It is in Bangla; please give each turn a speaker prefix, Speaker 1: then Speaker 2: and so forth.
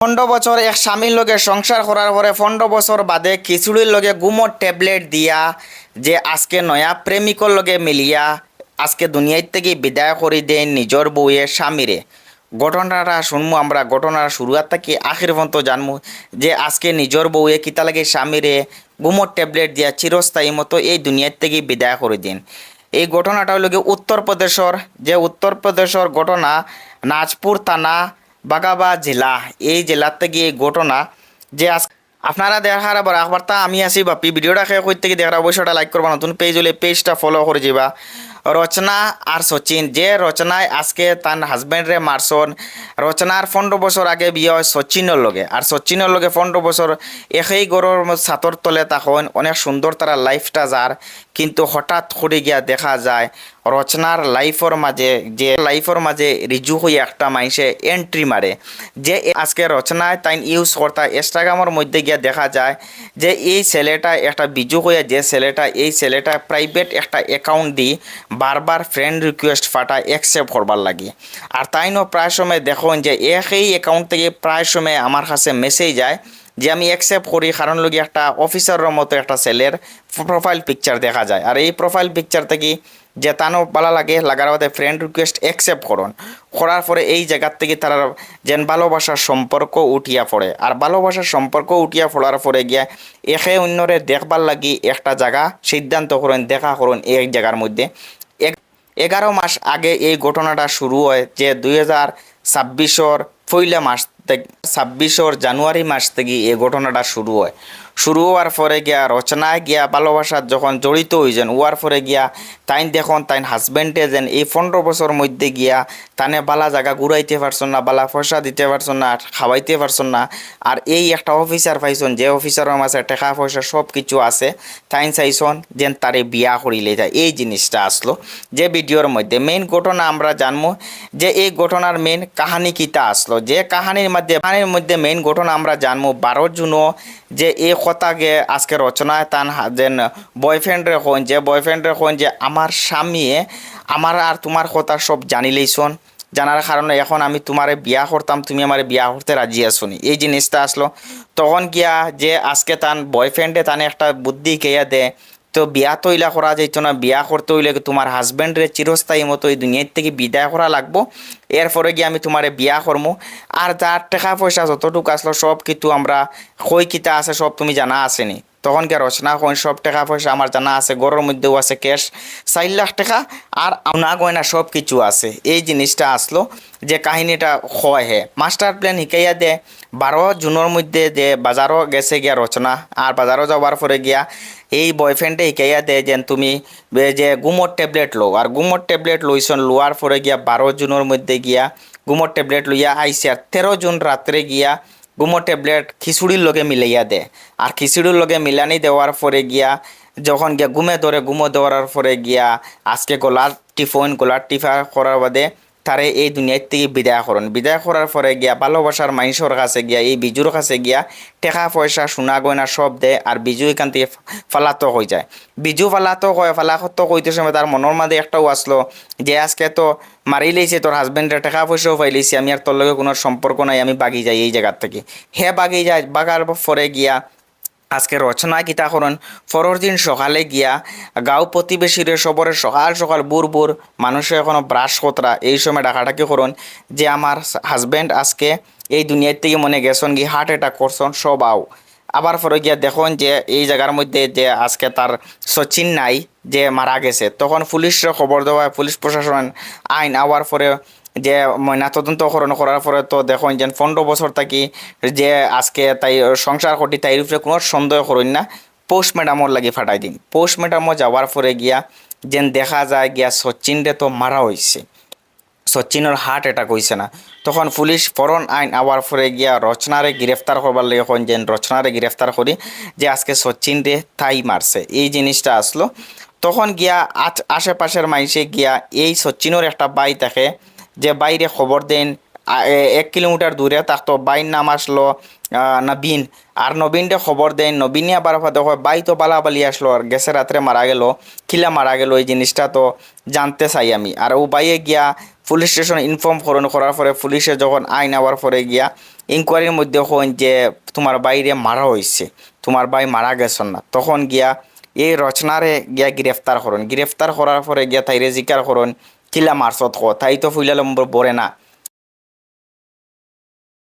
Speaker 1: 15 বছর এক স্বামীর লগে সংসার করার পরে 15 বছর বাদে খিচুড়ির লগে গুমর ট্যাবলেট দিয়া যে আজকে নয়া প্রেমিকর লগে মিলিয়া আজকে দুনিয়ার থেকে বিদায় করে দেন নিজের বউয়ের স্বামীরে। ঘটনাটা শুনবো আমরা, ঘটনার শুরুয়াত থেকে আখির পর্যন্ত জানবো যে আজকে নিজের বউয়ে কিতা লাগে স্বামীরে গুমর ট্যাবলেট দিয়া চিরস্থায়ী মতো এই দুনিয়ার থেকে বিদায় করে দিন। এই ঘটনাটা হলো গিয়ে উত্তরপ্রদেশের ঘটনা, নাজপুর থানা বাগাবা জেলা, এই জেলার থেকে এই ঘটনা। যে আপনারা দেখার আবার আখবারটা আমি আছি বাপি, ভিডিওটা খেয়ে কই থেকে দেখার অবশ্যই লাইক করবা, নতুন পেজ হলে পেজটা ফলো করে যাবা। রচনা আর সচিন, যে রচনায় আজকে তার হাজব্যান্ডরে মারছন। রচনার 15 বছর আগে বিয়ে হয় সচিনের লগে, আর সচিনের লগে 15 বছর একই গরুর ছাতর তলে তখন অনেক সুন্দর তারা লাইফটা যার, কিন্তু হঠাৎ করে গিয়া দেখা যায় রচনার লাইফের মাঝে রিজু হয়ে একটা মানুষে এন্ট্রি মারে। যে আজকে রচনায় তাই ইউজ করতা ইনস্টাগ্রামের মধ্যে গিয়া দেখা যায় যে এই ছেলেটা একটা বিজু হয়ে, যে ছেলেটা এই ছেলেটা প্রাইভেট একটা অ্যাকাউন্ট দিয়ে বারবার ফ্রেন্ড রিকোয়েস্ট ফাটা অ্যাকসেপ্ট করবার লাগে। আর তাইনও প্রায় সময় দেখুন যে একই অ্যাকাউন্ট থেকে প্রায় সময় আমার কাছে মেসেজ যায় যে আমি অ্যাকসেপ্ট করি, কারণ লগি একটা অফিসারের মতো একটা ছেলের প্রোফাইল পিকচার দেখা যায়। আর এই প্রোফাইল পিকচার থেকে যে তানও ভালো লাগে, লাগার বাদে ফ্রেন্ড রিকোয়েস্ট অ্যাকসেপ্ট করার পরে এই জায়গার থেকে তারা যেন ভালোবাসার সম্পর্ক উঠিয়া পড়ে। আর ভালোবাসার সম্পর্ক উঠিয়া পড়ার পরে গিয়া একে অন্যরে দেখবার লাগি একটা জায়গা সিদ্ধান্ত করেন, দেখা করুন এই জায়গার মধ্যে। 11 মাস আগে এই ঘটনাটা শুরু হয়, যে 2026 পয়লা মাস থেকে 26 জানুয়ারি মাস থেকে এই ঘটনাটা শুরু হওয়ার পরে গিয়া রচনায় গিয়া ভালোবাসার যখন জড়িত হয়েছেন হওয়ার পরে গিয়া তাইন দেখুন তাইন হাজব্যান্ডে যেন এই 15 বছর মধ্যে গিয়া তানে বালা জায়গা ঘুরাইতে পারছেন না, বালা পয়সা দিতে পারছেন না, খাওয়াইতে পারছেন না। আর এই একটা অফিসার পাইছেন, যে অফিসারের মাঝে টাকা পয়সা সব কিছু আছে, তাইন চাইছেন যেন তারে বিয়া করিলে যায়। এই জিনিসটা আসলো যে ভিডিওর মধ্যে মেইন ঘটনা আমরা জানবো যে এই ঘটনার মেইন কাহানি কিতা আসলো। যে কাহানির মধ্যে মেইন ঘটনা আমরা জানবো 12 জুনও যে এই কথাকে আজকে রচনায় তান যেন বয়ফ্রেন্ডরে কইন যে আমার স্বামী আমার আর তোমার কথা সব জানিলেইছন, জানার কারণে এখন আমি তোমারে বিয়া করতাম, তুমি আমার বিয়া করতে রাজি আসনি। এই জিনিসটা আসলো তখন গিয়া যে আজকে তান বয়ফ্রেন্ডে তানে একটা বুদ্ধি কেয়া দেয়, তো বিয়া তো ইলা করা যাইতো না, বিয়া করতে হইলে তোমার হাজব্যান্ডরে চিরস্থায়ী মতো এই দুনিয়ার থেকে বিদায় করা লাগবো, এরপরে গিয়ে আমি তোমারে বিয়া করবো। আর যার টাকা পয়সা যতটুকু আসলো সব কিছু আমরা কই কিতা আছে সব তুমি জানা আসেনি। তখন কে রচনা কইন সব টাকা পয়সা আমার জানা আছে, ঘরের মধ্যেও আছে ক্যাশ 4 লাখ টাকা, আর না গয়না সব কিছু আছে। এই জিনিসটা আসলো যে কাহিনীটা হয় হে মাস্টার প্ল্যান শিকাইয়া দে। 12 জুনের মধ্যে যে বাজারও গেছে গিয়া রচনা, আর বাজারও যাওয়ার পরে গিয়া এই বয়ফ্রেন্ডে শিকাইয়া দেয় যে তুমি যে গুমর ট্যাবলেট লো, আর গুমর ট্যাবলেট লইছন, লোয়ার পরে গিয়া 12 জুনের মধ্যে গিয়া গুমর ট্যাবলেট লইয়া আইসে। আর 13 জুন রাত্রে গিয়া গুমর ট্যাবলেট খিচুড়ির লগে মিলাইয়া দেয়। আর খিচুড়ির লগে মিলানি দেওয়ার পরে গিয়া যখন গিয়া গুমো দেওয়ার পরে গিয়া আজকে গলার টিফা করার বাদে তারে এই দুনিয়ার থেকে বিদায় করার পরে গিয়া ভালোবাসার মানুষের কাছে গিয়া এই বিজুর কাছে গিয়া টাকা পয়সা সোনা গয়না সব দেয়। আর বিজু এখান থেকে ফালাতো হয়ে যায়। বিজু ফালাতো কইতে সময় তার মনের মাঝে একটাও আসলো যে আজকে তো মারি লইছে তোর হাজব্যান্ডের, টাকা পয়সাও পাইলেছি, আমি আর তোর লগে কোনো সম্পর্ক নাই, আমি বাগি যাই এই জায়গার থেকে। বাগি যায়, বাগার পরে গিয়া আজকে রচনা কিতা করেন পরের দিন সকালে গিয়া গাঁও প্রতিবেশীরে সবরে সকাল সকাল বুর মানুষে এখনো ব্রাশ কতরা এই সময় ডাকাডাকি করুন যে আমার হাজব্যান্ড আজকে এই দুনিয়ার থেকে মনে গেছেন কি হার্ট অ্যাটাক করছেন সব আবার পরে গিয়া দেখুন যে এই জায়গার মধ্যে যে আজকে তার সচিন নাই, যে মারা গেছে। তখন পুলিশরা খবর দেওয়া, পুলিশ প্রশাসন আইন আওয়ার পরে যে ময়নাতদন্ত করার পরে তো দেখুন যে 15 বছর থাকি যে আজকে তাই সংসার করি তাই উপরে কোনো সন্দেহ করেন না, পোস্টমর্টমর লাগি ফাটাই দিন। পোস্টমর্টমও যাওয়ার পরে গিয়া যেন দেখা যায় গিয়া সচিনরে তো মারা হয়েছে, সচিনের হার্ট অ্যাটাক হয়েছে না। তখন পুলিশ ফরন আইন আওয়ার পরে গিয়া রচনারে গ্রেফতার করবার লাগে, এখন যেন রচনারে গ্রেফতার করি যে আজকে সচিনরে তাই মারছে। এই জিনিসটা আসলো তখন গিয়া আশেপাশের মানুষে গিয়া এই সচিনের একটা বাই থাকে, যে বাইরে খবর দেন 1 কিলোমিটার দূরে থাকতো, বাইর নাম আসলো নবীন। আর নবীনরে খবর দেন, নবীনে আবার দেখো বাই তো বালাবালি আসলো আর গেছে রাত্রে মারা গেল, খিলা মারা গেল, এই জিনিসটা তো জানতে চাই আমি। আর ও বাইয়ে গিয়া পুলিশ স্টেশন ইনফর্ম করার পরে পুলিশে যখন আইন আওয়ার পরে গিয়া ইনকোয়ারির মধ্যে হন যে তোমার বাইরে মারা হয়েছে, তোমার ভাই মারা গেছেন না, তখন গিয়া এই রচনারে গিয়া গ্রেফতার করুন, গ্রেফতার করার পরে গিয়া তাইরে জিকার করুন কিলা মারছত খ, তাই তো ফুইলা নম্বর বরে না